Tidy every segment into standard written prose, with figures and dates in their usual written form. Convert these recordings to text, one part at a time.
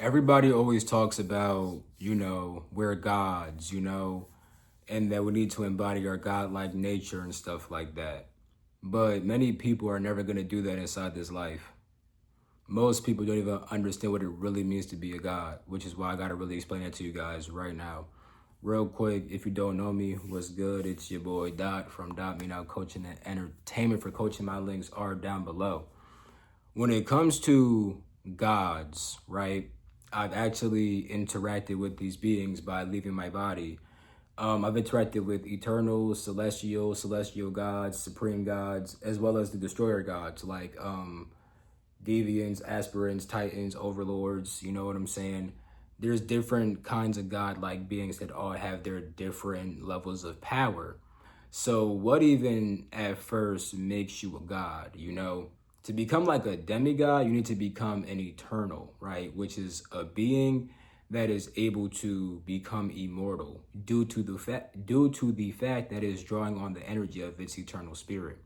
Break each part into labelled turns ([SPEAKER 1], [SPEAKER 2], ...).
[SPEAKER 1] Everybody always talks about, we're gods, and that we need to embody our godlike nature and stuff like that. But many people are never going to do that inside this life. Most people don't even understand what it really means to be a god, which is why I got to really explain that to you guys right now. Real quick, if you don't know me, what's good? It's your boy Dot from Dot Me Now Coaching and Entertainment for Coaching. My links are down below. When it comes to gods, right? I've actually interacted with these beings by leaving my body. I've interacted with eternal, celestial gods, supreme gods, as well as the destroyer gods like deviants, aspirants, titans, overlords. You know what I'm saying? There's different kinds of godlike beings that all have their different levels of power. So what even at first makes you a god, To become like a demigod, you need to become an eternal, right? Which is a being that is able to become immortal due to the fact that it is drawing on the energy of its eternal spirit.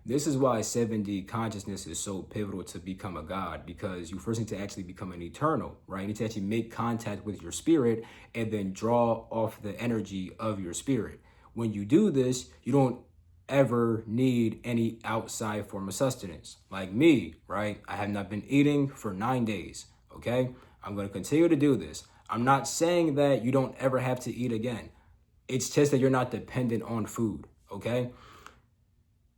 [SPEAKER 1] This is why 7D consciousness is so pivotal to become a god, because you first need to actually become an eternal, right? You need to actually make contact with your spirit and then draw off the energy of your spirit. When you do this, you don't ever need any outside form of sustenance. Like me, right? I have not been eating for 9 days, okay? I'm going to continue to do this. I'm not saying that you don't ever have to eat again. It's just that you're not dependent on food, okay?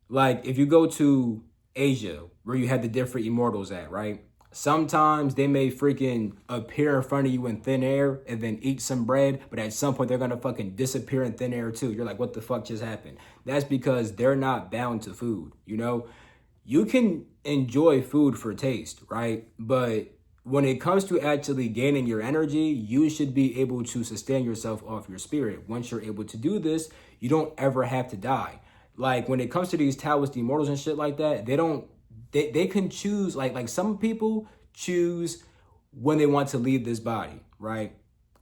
[SPEAKER 1] Like if you go to Asia, where you have the different immortals at, right? Sometimes they may freaking appear in front of you in thin air and then eat some bread, but at some point they're gonna fucking disappear in thin air too. You're like, what the fuck just happened? That's because they're not bound to food, You can enjoy food for taste, right? But when it comes to actually gaining your energy, you should be able to sustain yourself off your spirit. Once you're able to do this, you don't ever have to die. Like when it comes to these Taoist immortals and shit like that, they can choose, like some people choose when they want to leave this body, right?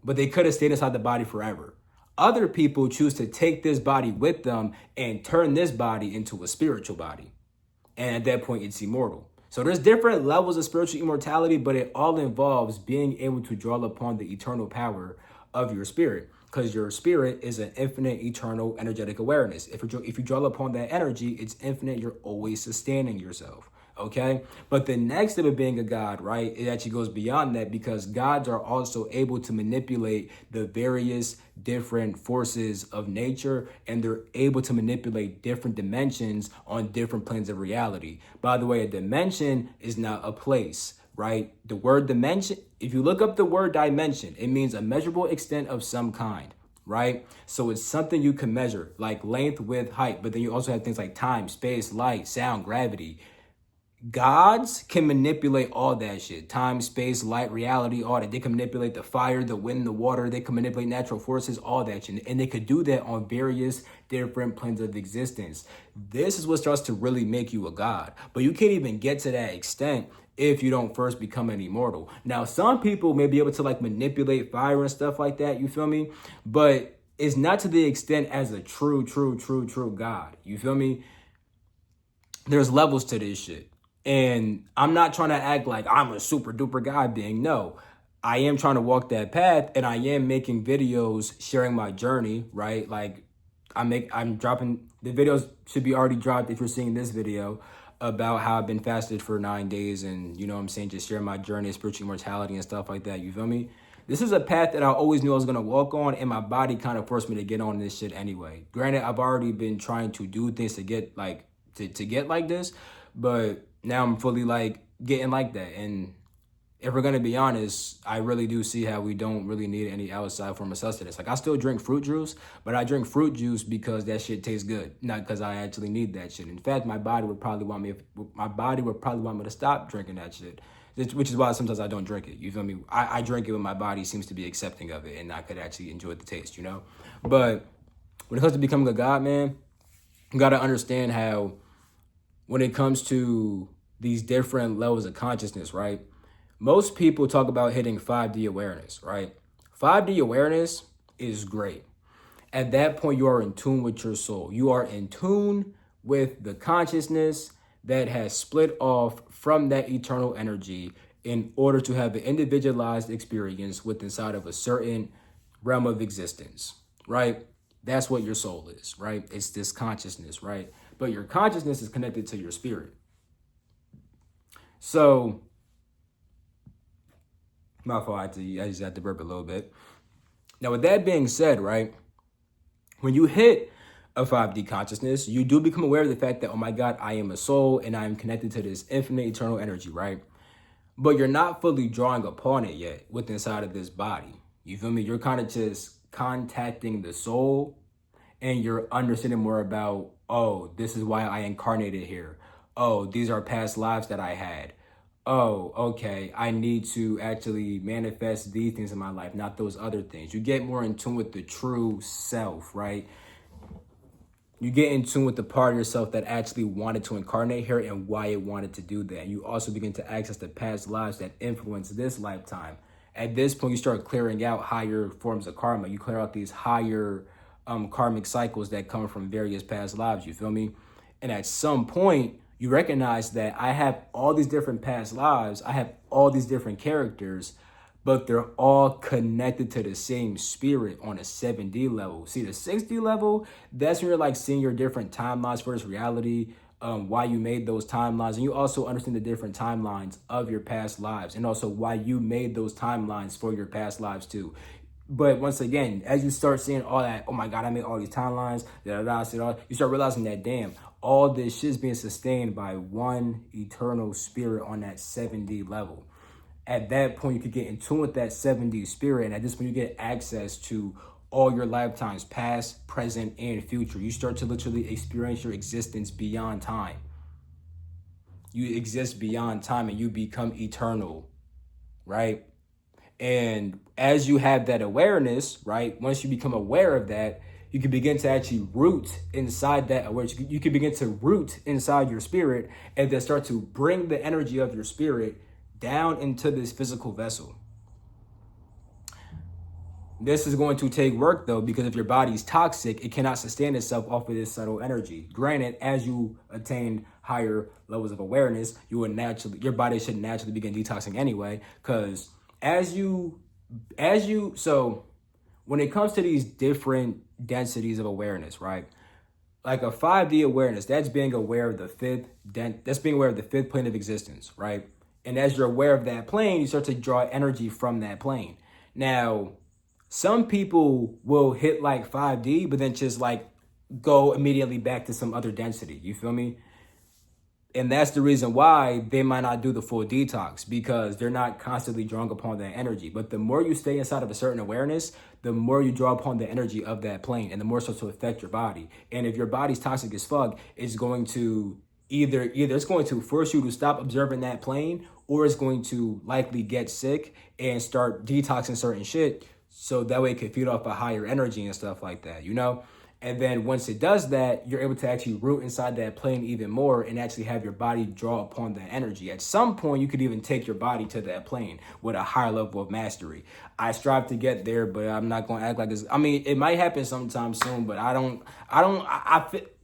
[SPEAKER 1] But they could have stayed inside the body forever. Other people choose to take this body with them and turn this body into a spiritual body. And at that point, it's immortal. So there's different levels of spiritual immortality, but it all involves being able to draw upon the eternal power of your spirit. Because your spirit is an infinite, eternal, energetic awareness. If you draw upon that energy, it's infinite. You're always sustaining yourself, okay? But the next step of being a god, right, it actually goes beyond that, because gods are also able to manipulate the various different forces of nature, and they're able to manipulate different dimensions on different planes of reality. By the way, a dimension is not a place, right? The word dimension, if you look up the word dimension, it means a measurable extent of some kind, right? So it's something you can measure, like length, width, height. But then you also have things like time, space, light, sound, gravity. Gods can manipulate all that shit. Time, space, light, reality, all that. They can manipulate the fire, the wind, the water. They can manipulate natural forces, all that shit. And they could do that on various different planes of existence. This is what starts to really make you a god. But you can't even get to that extent if you don't first become an immortal. Now, some people may be able to like manipulate fire and stuff like that, you feel me? But it's not to the extent as a true God, you feel me? There's levels to this shit. And I'm not trying to act like I'm a super duper God being. No, I am trying to walk that path, and I am making videos sharing my journey, right? Like I'm dropping, the videos should be already dropped if you're seeing this video, about how I've been fasted for 9 days and, just sharing my journey of spiritual immortality and stuff like that. You feel me? This is a path that I always knew I was going to walk on, and my body kind of forced me to get on this shit anyway. Granted, I've already been trying to do things to get like, to get like this, but now I'm fully like getting like that. And if we're going to be honest, I really do see how we don't really need any outside form of sustenance. Like I still drink fruit juice, but I drink fruit juice because that shit tastes good, not because I actually need that shit. In fact, my body would probably want me to stop drinking that shit, which is why sometimes I don't drink it. You feel me? I drink it when my body seems to be accepting of it and I could actually enjoy the taste, But when it comes to becoming a god, man, you got to understand how when it comes to these different levels of consciousness, right? Most people talk about hitting 5D awareness, right? 5D awareness is great. At that point, you are in tune with your soul. You are in tune with the consciousness that has split off from that eternal energy, in order to have an individualized experience with inside of a certain realm of existence, right? That's what your soul is, right? It's this consciousness, right? But your consciousness is connected to your spirit. So, my fault, I just had to burp a little bit. Now, with that being said, right, when you hit a 5D consciousness, you do become aware of the fact that, oh my God, I am a soul and I am connected to this infinite eternal energy, right? But you're not fully drawing upon it yet with inside of this body. You feel me? You're kind of just contacting the soul and you're understanding more about, oh, this is why I incarnated here. Oh, these are past lives that I had. Oh, okay, I need to actually manifest these things in my life, not those other things. You get more in tune with the true self, right? You get in tune with the part of yourself that actually wanted to incarnate here and why it wanted to do that. You also begin to access the past lives that influence this lifetime. At this point, you start clearing out higher forms of karma. You clear out these higher karmic cycles that come from various past lives. You feel me? And at some point, you recognize that I have all these different past lives. I have all these different characters, but they're all connected to the same spirit on a 7D level. See, the 6D level, that's when you're like seeing your different timelines versus reality, why you made those timelines. And you also understand the different timelines of your past lives and also why you made those timelines for your past lives too. But once again, as you start seeing all that, oh my God, I made all these timelines, you start realizing that, damn, all this shit's being sustained by one eternal spirit on that 7D level. At that point, you could get in tune with that 7D spirit. And at this point, you get access to all your lifetimes, past, present, and future. You start to literally experience your existence beyond time. You exist beyond time and you become eternal, right? And as you have that awareness, right, once you become aware of that, you can begin to actually root inside that awareness. You can begin to root inside your spirit and then start to bring the energy of your spirit down into this physical vessel. This is going to take work though, because if your body's toxic, it cannot sustain itself off of this subtle energy. Granted, as you attain higher levels of awareness, your body should naturally begin detoxing anyway. Because so when it comes to these different densities of awareness, right? Like a 5D awareness, that's being aware of the fifth plane of existence, right? And as you're aware of that plane, you start to draw energy from that plane. Now, some people will hit like 5D, but then just like go immediately back to some other density. You feel me? And that's the reason why they might not do the full detox, because they're not constantly drawing upon that energy. But the more you stay inside of a certain awareness, the more you draw upon the energy of that plane and the more it starts to affect your body. And if your body's toxic as fuck, it's going to either it's going to force you to stop observing that plane, or it's going to likely get sick and start detoxing certain shit. So that way it can feed off a higher energy and stuff like that, you know? And then once it does that, you're able to actually root inside that plane even more and actually have your body draw upon that energy. At some point, you could even take your body to that plane with a higher level of mastery. I strive to get there, but I'm not going to act like this. I mean, it might happen sometime soon, but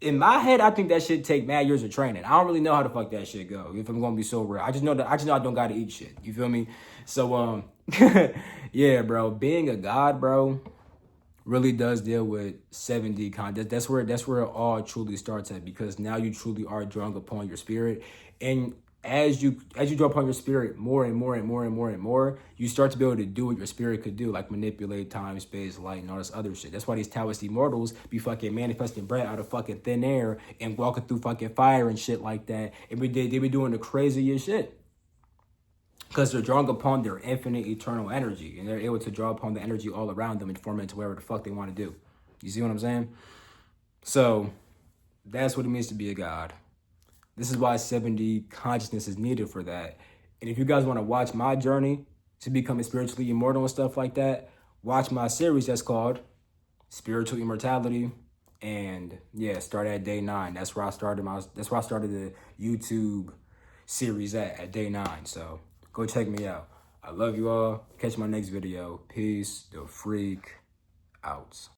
[SPEAKER 1] in my head, I think that shit take mad years of training. I don't really know how the fuck that shit go, if I'm going to be so real. I just know I don't got to eat shit. You feel me? So, yeah, bro, being a god, bro, really does deal with 7D content. That's where it all truly starts at, because now you truly are drawing upon your spirit. And as you draw upon your spirit more and more and more and more and more, you start to be able to do what your spirit could do, like manipulate time, space, light, and all this other shit. That's why these Taoist immortals be fucking manifesting bread out of fucking thin air and walking through fucking fire and shit like that. And they be doing the craziest shit, because they're drawing upon their infinite eternal energy, and they're able to draw upon the energy all around them and form it into whatever the fuck they want to do. You see what I'm saying? So that's what it means to be a god. This is why 7D consciousness is needed for that. And if you guys want to watch my journey to becoming spiritually immortal and stuff like that, watch my series that's called Spiritual Immortality. And yeah, start at day 9. That's where I started the YouTube series at day 9. So go check me out. I love you all. Catch my next video. Peace. The freak out.